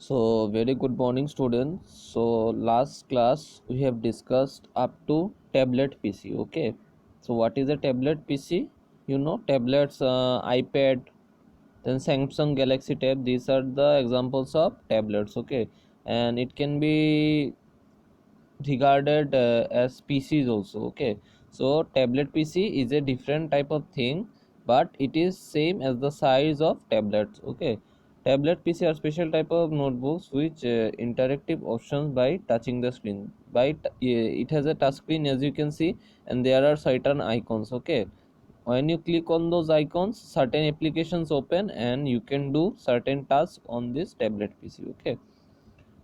So, very good morning, students. So, last class we have discussed up to tablet PC. Okay. So, what is a tablet PC? You know, tablets, iPad, then Samsung Galaxy Tab. These are the examples of tablets. Okay, and it can be regarded as PCs also. Okay, so tablet PC is a different type of thing, but it is same as the size of tablets. Okay, tablet PC are special type of notebooks which interactive options by touching the screen. It has a touch screen, as you can see, and there are certain icons. Okay, when you click on those icons, certain applications open and you can do certain tasks on this tablet PC. Okay,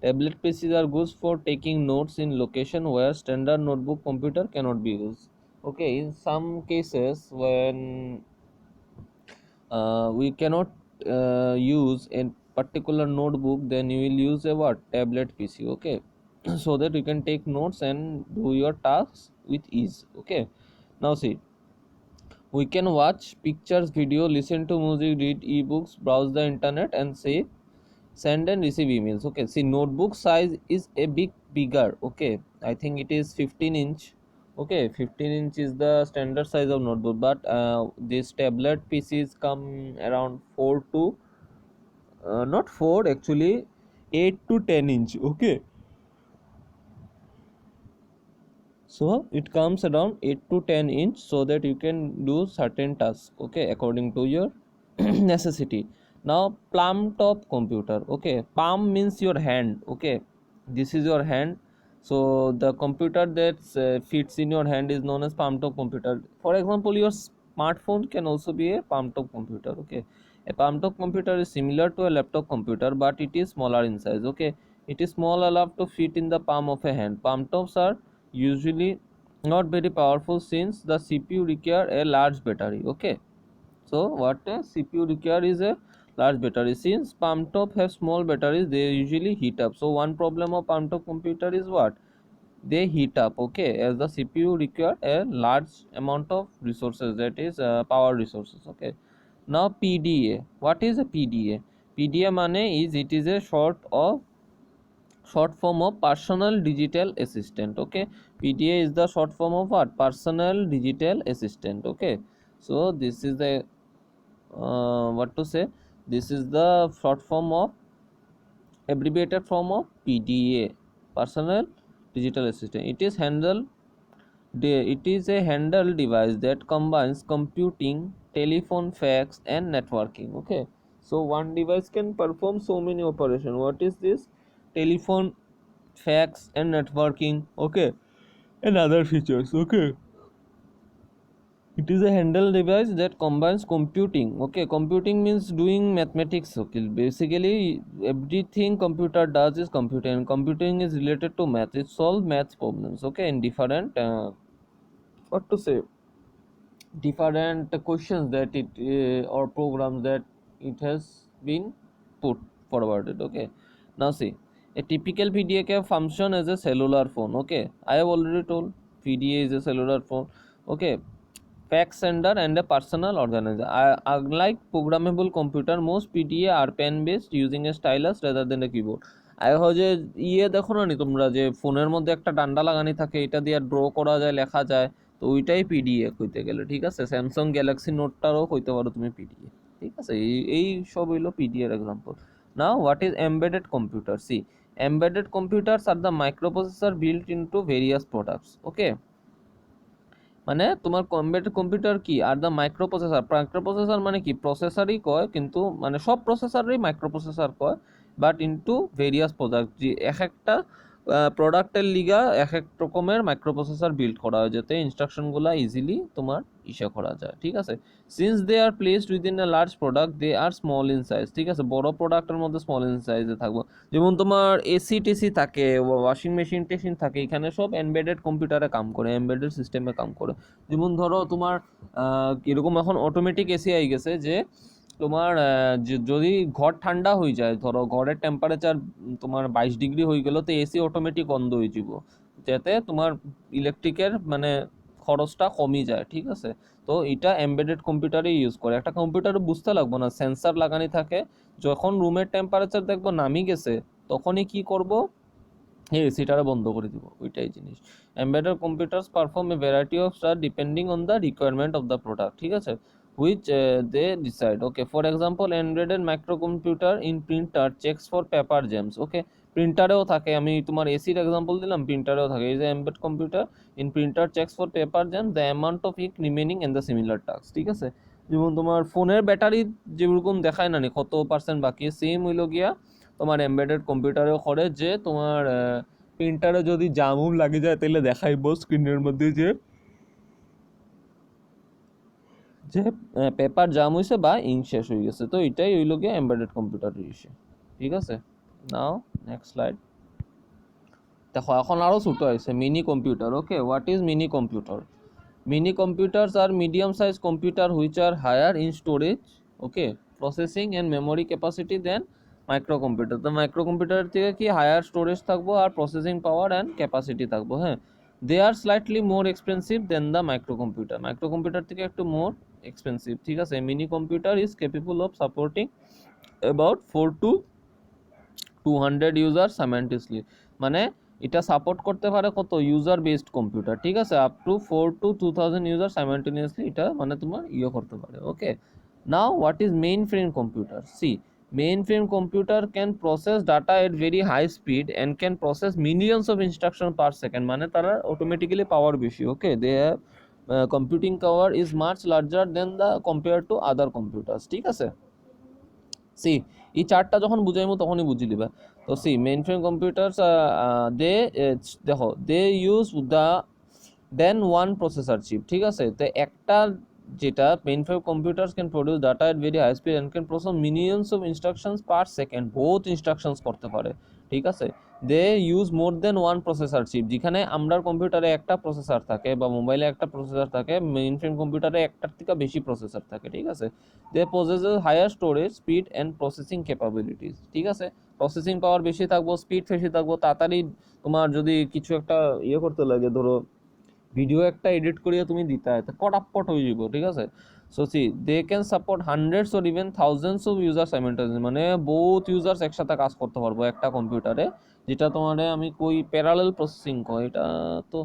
tablet PCs are good for taking notes in location where standard notebook computer cannot be used. Okay, in some cases when we cannot use a particular notebook, then you will use a what tablet PC. Okay, so that you can take notes and do your tasks with ease. Okay, now see, we can watch pictures, video, listen to music, read ebooks, browse the internet, and send and receive emails. Okay, see, notebook size is a bigger. Okay, I think it is 15 inch. Okay, 15 inch is the standard size of notebook, but these tablet PCs come around 4 to not 4 actually, 8 to 10 inch. Okay, so it comes around 8 to 10 inch, so that you can do certain tasks. Okay, according to your necessity. Now, palm top computer. Okay, palm means your hand. Okay, this is your hand, so the computer that fits in your hand is known as palm top computer. For example, your smartphone can also be a palm top computer. Okay, a palm top computer is similar to a laptop computer, but it is smaller in size. Okay, it is small enough to fit in the palm of a hand. Palm tops are usually not very powerful since the CPU require a large battery. Okay, so what a CPU require is a large battery. Since palm top have small batteries, they usually heat up. So one problem of palm top computer is what they heat up. Okay, as the CPU require a large amount of resources, that is power resources. Okay, now PDA. What is a PDA? PDA mane is, it is a short form of personal digital assistant. Okay, PDA is the short form of what personal digital assistant. Okay, so this is the what to say, this is the short form of abbreviated form of PDA, personal digital assistant. It is a handle device that combines computing, telephone, fax, and networking. Okay, so one device can perform so many operations. What is this? Telephone, fax, and networking. Okay, and other features. Okay, it is a handle device that combines computing. Okay, computing means doing mathematics. Okay, basically everything computer does is computing, and computing is related to math. It solves math problems. Okay, in different what to say, different questions that it or programs that it has been put forwarded. Okay, now see, a typical PDA can function as a cellular phone. Okay, I have already told PDA is a cellular phone. Okay, fax sender and a personal organizer. Unlike programmable computer, most PDA are pen based using a stylus rather than a keyboard. যে দেখো না নি তোমরা, যে ফোনের মধ্যে একটা ডান্ডা লাগানি থাকে, এটা দিয়ে ড্র করা যায়, লেখা যায়, তো ওইটাই পিডিএ কইতে গেলে। ঠিক আছে, স্যামসাং গ্যালাক্সি নোটটারও কইতে পারো তুমি পিডিএ। ঠিক আছে, এই সব হইলো পিডিএ এর example. Now what is embedded computer? See, embedded computers are the microprocessor built into various products. Okay, মানে তোমার এমবেডেড কম্পিউটার কি আর দ্য মাইক্রোপ্রসেসর। মাইক্রোপ্রসেসর মানে কি, প্রসেসরই কয়, কিন্তু মানে সব প্রসেসরই মাইক্রোপ্রসেসর কয়, বাট ইনটু ভেরিয়াস প্রোডাক্ট। যে এক একটা প্রোডাক্টের লিগা এক এক রকমের মাইক্রোপ্রসেসর বিল্ড করা হয়, যাতে ইনস্ট্রাকশনগুলো ইজিলি তোমার করা যায়। ঠিক আছে, since they are placed within a large product, they are small in size. ঠিক আছে, বড় প্রোডাক্টের মধ্যে স্মল ইন সাইজে থাকবো। যেমন তোমার এসি টেসি থাকে, ওয়াশিং মেশিন টেশিন থাকে, এখানে সব এমবেডেড কম্পিউটারে কাম করে, এমবেডেড সিস্টেমে কাম করে। যেমন ধরো তোমার এরকম এখন অটোমেটিক এসি আই গেছে, যে তোমার যদি ঘর ঠান্ডা হয়ে যায়, ধরো ঘরের টেম্পারেচার তোমার 22 ডিগ্রি হয়ে গেল, তো এসি অটোমেটিক বন্ধ হয়ে যাব, যাতে তোমার ইলেকট্রিকের মানে খরচটা কমে যায়। ঠিক আছে, তো তো এটা এমবেডেড কম্পিউটারে ইউজ করে। একটা কম্পিউটারে বুঝতে লাগবো না, সেন্সার লাগানি থাকে, যখন রুমের টেম্পারেচার দেখবো নামি গেছে তখনই কি করব, এসিটারে বন্ধ করে দিব, ওইটাই জিনিস। Embedded computers perform a variety of task depending on the requirement of the product, ঠিক আছে, which they decide. Okay, for example, embedded microcomputer in printer checks for paper jams. Okay, প্রিন্টারেও থাকে, আমি তোমার এসির এক্সাম্পল দিলাম, প্রিন্টারেও থাকে। এই যে embed computer in printer checks for paper jam the amount of ink remaining and the similar task, ঠিক আছে। যেমন তোমার ফোনের ব্যাটারি যেরকম দেখায় না কত পার্সেন্ট বাকি, সেম হইল গিয়া তোমার এমবেডেড কম্পিউটারেও করে, যে তোমার প্রিন্টারে যদি জামুম লাগে যায় তাহলে দেখাইব স্ক্রিনের মধ্যে যে পেপার জাম হয়েছে বা ইঙ্ক শেষ হয়ে গেছে। তো এটাই হইল গিয়ে এমবেডেড কম্পিউটারের ইস্যু, ঠিক আছে। নাও নেক্সট স্লাইড দেখো, এখন আরও ছোটো আছে mini computer. Okay, what is mini computer? Mini computers are medium size computer which are higher in storage, okay, processing and memory capacity than micro computer. তো মাইক্রো কম্পিউটারের থেকে কি হায়ার স্টোরেজ থাকবো আর প্রসেসিং পাওয়ার অ্যান্ড ক্যাপাসিটি থাকবো, হ্যাঁ। They are slightly more expensive than the micro computer, micro computer থেকে একটু মোর এক্সপেন্সিভ, ঠিক আছে। Mini computer is capable of supporting about 4 to 200 user simultaneously, মানে এটা সাপোর্ট করতে পারে কত ইউজার বেসড কম্পিউটার, ঠিক আছে, up to 4 to 2000 user simultaneously এটা মানে তোমার করতে পারে। Okay, now what is main frame computer? See, main frame computer can process data at very high speed and can process millions of instruction per second, মানে তারা automatically power বেশি। Okay, they have computing power is much larger than the compare to other computers, ঠিক আছে। C, এই চারটা যখন বুঝাইমু তখনই বুঝি লিবা। তো see, main frame computers they দেখো they use the than one processor chip, ঠিক আছে। তো একটা যেটা mainframe computers can produce data at very high speed and can process millions of instructions per second, বহুত ইনস্ট্রাকশনস করতে পারে, ঠিক আছে। They use more than one processor chip, যেখানে আমরা কম্পিউটারে একটা প্রসেসর থাকে বা মোবাইলে একটা প্রসেসর থাকে, মেইন ফ্রেম কম্পিউটারে একটার থেকে বেশি প্রসেসর থাকে, ঠিক আছে। They possesses higher storage speed and processing capabilities, ঠিক আছে। প্রসেসিং পাওয়ার বেশি থাকবো, স্পিড বেশি থাকবো, তাড়াতাড়ি তোমার যদি কিছু একটা করতে লাগে, ধরো ভিডিও একটা এডিট করিয়া তুমি দিতে হয় তো কটাপট হয়ে যাব, ঠিক আছে। So see, they can support hundreds or even thousands of user simultaneously, মানে বহুত ইউজার্স একসাথে কাজ করতে পারবো একটা কম্পিউটারে, যেটা তোমার আমি কই প্যারালেল প্রসেসিং কয়, এটা তো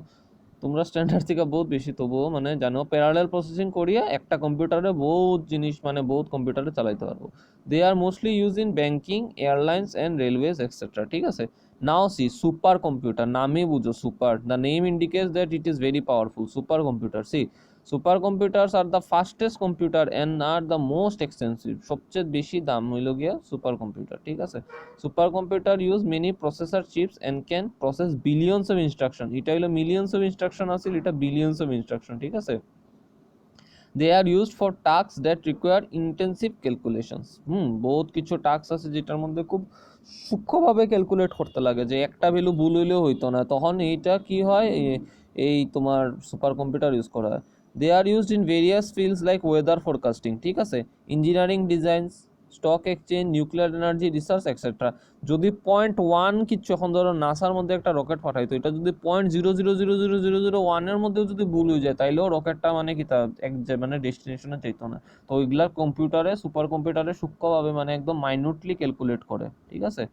তোমরা স্ট্যান্ডার্ড থেকে বহুত বেশি, তবুও মানে জানো প্যারালেল প্রসেসিং করিয়া একটা কম্পিউটারে বহুত জিনিস মানে বহুত কম্পিউটারে চালাইতে পারবো। They are mostly use in banking, airlines and railways etcetera, ঠিক আছে। নাও সি, সুপার কম্পিউটার, নামে বুঝো super, the name indicates that it is very powerful. Super computer, see, super computers are the fastest computer and are the most expensive, সবচেয়ে বেশি দাম হইল গিয়া super computer, ঠিক আছে। Super computer use many processor chips and can process billions of instruction, এটা হলো millions of instruction আছে, এটা বিলিয়নস অফ ইনস্ট্রাকশন, ঠিক আছে। They are used for task that require intensive calculations, বহুত কিছু টাস্ক আছে যেটার মধ্যে খুব সূক্ষ্মভাবে ক্যালকুলেট করতে লাগে, যে একটা ভ্যালু ভুল হইলেও হইতো না, তখন এইটা কি হয়, এই তোমার সুপার কম্পিউটার ইউজ করা হয়। They are used in various fields like weather forecasting, ঠিক আছে, engineering designs, stock exchange, nuclear energy research etcetera. যদি 0.1 কিচ্ছু, এখন ধরো নাসার মধ্যে একটা রকেট পাঠাইতো, এটা যদি 0.000001 মধ্যেও যদি ভুল হয়ে যায়, তাইলেও রকেটটা মানে কি তা এক মানে ডেস্টিনেশনে চাইতো না। তো ওইগুলা কম্পিউটারে সুপার কম্পিউটারে সূক্ষ্মভাবে মানে একদম মাইনুটলি ক্যালকুলেট করে, ঠিক আছে।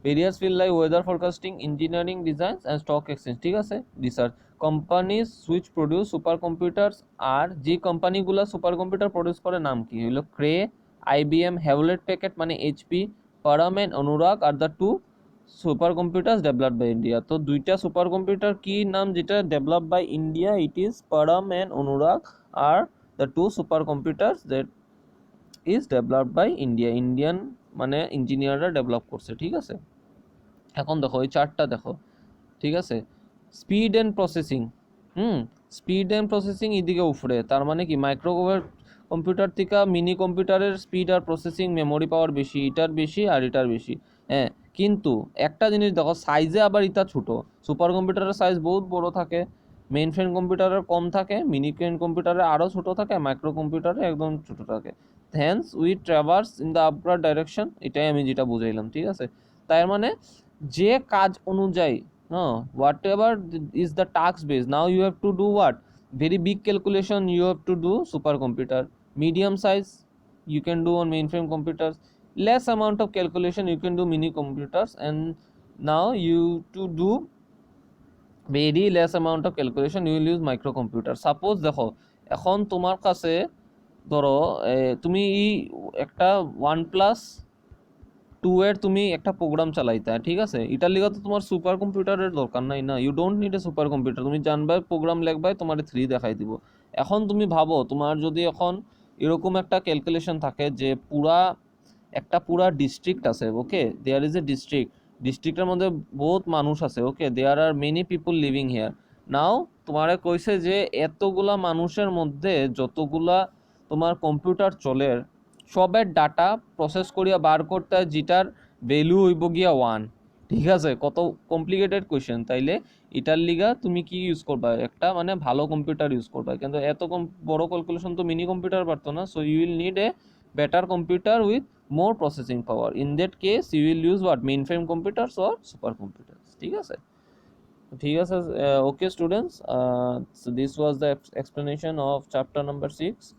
Various field like weather forecasting, engineering designs and stock exchange, ঠিক আছে, research. Companies which produce super computers, আর যে কোম্পানিগুলো সুপার কম্পিউটার প্রডিউস করে নাম কি হলো ক্রে, আইবিএম, হ্যাভলেট প্যাকেট মানে HP, Param and Anurag are the two super computers developed by India. তো দুইটা সুপার কম্পিউটার কি নাম যেটা develop by India, it is Param and Anurag, are the two super computers that is developed by India, Indian মানে ইঞ্জিনিয়াররা develop করছে, ঠিক আছে। এখন দেখো এই চারটা দেখো, ঠিক আছে। Speed and processing, speed and processing এদিকে উফরে, তার মানে কি মাইক্রো কম্পিউটার থেকে মিনি কম্পিউটারের স্পিড আর প্রসেসিং মেমোরি পাওয়ার বেশি, এটার বেশি আর এটার বেশি, হ্যাঁ। কিন্তু একটা জিনিস দেখো, সাইজে আবার এটা ছোট, সুপার কম্পিউটারের সাইজ বহুত বড় থাকে, মেইন ফ্রেম কম্পিউটারের কম থাকে, মিনি ফ্রেম কম্পিউটারে আরও ছোট থাকে, মাইক্রো কম্পিউটারে একদম ছোট থাকে। Hence we traverse in the upward direction, এটাই আমি যেটা বুঝাইলাম, ঠিক আছে। তার মানে যে কাজ অনুযায়ী, whatever is the task base, now you have to do what, very big calculation you have to do supercomputer, medium size you can do on mainframe computers, less amount of calculation you can do mini computers, and now you to do very less amount of calculation you will use microcomputer. Suppose দেখো এখন তোমার কাছে ধরো তুমি একটা OnePlus 2 এর তুমি একটা প্রোগ্রাম চালাইতা, ঠিক আছে, এটার লিগে তো তোমার সুপার কম্পিউটারের দরকার নাই না, you don't need a super computer, তুমি জানবাই প্রোগ্রাম লিখবাই তোমার 3 দেখাই দিব। এখন তুমি ভাবো তোমার যদি এখন এরকম একটা ক্যালকুলেশন থাকে যে পুরা ডিস্ট্রিক্ট আছে, ওকে, দেয়ার ইজ এ ডিস্ট্রিক্টের মধ্যে বহুত মানুষ আছে, okay, there are many people living here. Now তোমারে কইছে যে এতগুলা মানুষের মধ্যে যতগুলা তোমার কম্পিউটার চলে সবের ডাটা প্রসেস করিয়া বার করতে হয় যেটার ভ্যালু হইব গিয়া 1, ঠিক আছে, কত কমপ্লিকেটেড কোয়েশ্চেন, তাইলে এটার লিগা তুমি কি ইউজ করবা, একটা মানে ভালো কম্পিউটার ইউজ করবা, কিন্তু এত বড় ক্যালকুলেশন তো মিনি কম্পিউটার পারতো না, so you will need a better computer with more processing power. In that case you will use what, mainframe computers or supercomputers, ঠিক আছে, ঠিক আছে। Okay students, so this was the explanation of chapter number 6,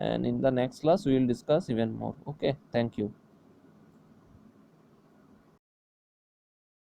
and in the next class we will discuss even more. Okay, thank you.